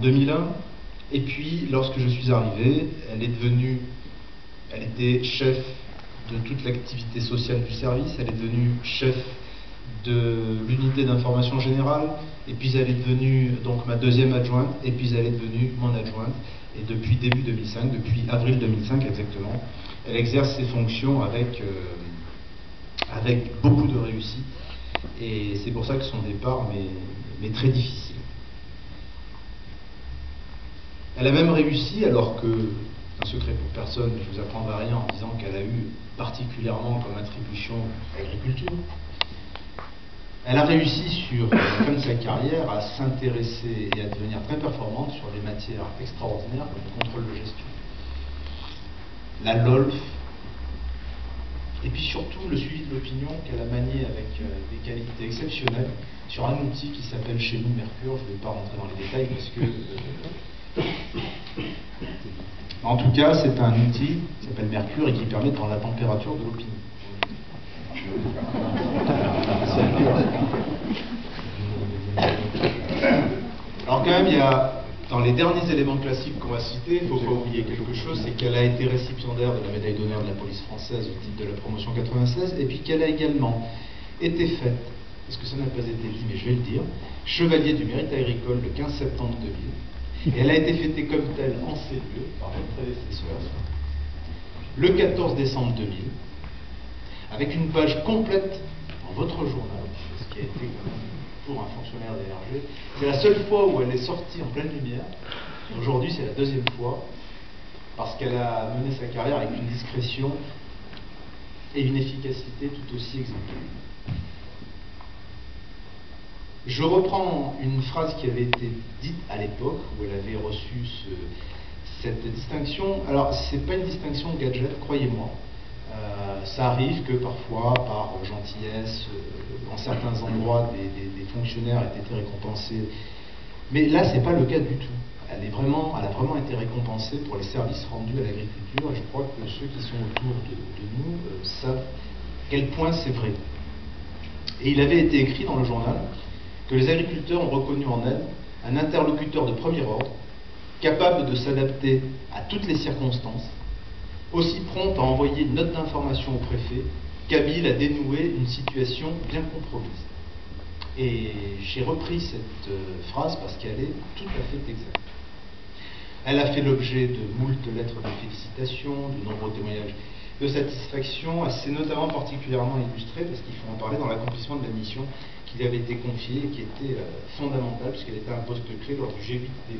2001. Et puis, lorsque je suis arrivé, elle était chef de toute l'activité sociale du service, elle est devenue chef de l'unité d'information générale, et puis elle est devenue donc ma deuxième adjointe, et puis elle est devenue mon adjointe. Et depuis début 2005, depuis avril 2005 exactement, elle exerce ses fonctions avec beaucoup de réussite. Et c'est pour ça que son départ m'est très difficile. Elle a même réussi, alors que, un secret pour personne, je ne vous apprendrai rien en disant qu'elle a eu particulièrement comme attribution l'agriculture. Elle a réussi sur la fin de sa carrière à s'intéresser et à devenir très performante sur des matières extraordinaires comme le contrôle de gestion, la LOLF, et puis surtout le suivi de l'opinion qu'elle a manié avec des qualités exceptionnelles sur un outil qui s'appelle chez nous Mercure. Je ne vais pas rentrer dans les détails parce que... en tout cas, c'est un outil qui s'appelle Mercure et qui permet de prendre la température de l'opinion. Alors quand même, il y a, dans les derniers éléments classiques qu'on va citer, il ne faut pas oublier quelque chose, c'est qu'elle a été récipiendaire de la médaille d'honneur de la police française au titre de la promotion 96, et puis qu'elle a également été faite, parce que ça n'a pas été dit, mais je vais le dire, chevalier du mérite agricole le 15 septembre 2000, et elle a été fêtée comme telle en ces lieux par votre prédécesseur le 14 décembre 2000, avec une page complète dans votre journal, ce qui a été quand même pour un fonctionnaire des RG. C'est la seule fois où elle est sortie en pleine lumière. Aujourd'hui, c'est la deuxième fois, parce qu'elle a mené sa carrière avec une discrétion et une efficacité tout aussi exemplaires. Je reprends une phrase qui avait été dite à l'époque, où elle avait reçu cette distinction. Alors, c'est pas une distinction gadget, croyez-moi. Ça arrive que parfois, par gentillesse, dans certains endroits, des fonctionnaires aient été récompensés. Mais là, c'est pas le cas du tout. Elle a vraiment été récompensée pour les services rendus à l'agriculture, et je crois que ceux qui sont autour de nous savent à quel point c'est vrai. Et il avait été écrit dans le journal que les agriculteurs ont reconnu en elle un interlocuteur de premier ordre, capable de s'adapter à toutes les circonstances, aussi prompt à envoyer une note d'information au préfet qu'habile à dénouer une situation bien compromise. Et j'ai repris cette phrase parce qu'elle est tout à fait exacte. Elle a fait l'objet de moult lettres de félicitations, de nombreux témoignages de satisfaction. Elle s'est notamment particulièrement illustrée, parce qu'il faut en parler, dans l'accomplissement de la mission qui lui avait été confiée et qui était fondamentale, puisqu'elle était un poste clé lors du G8 des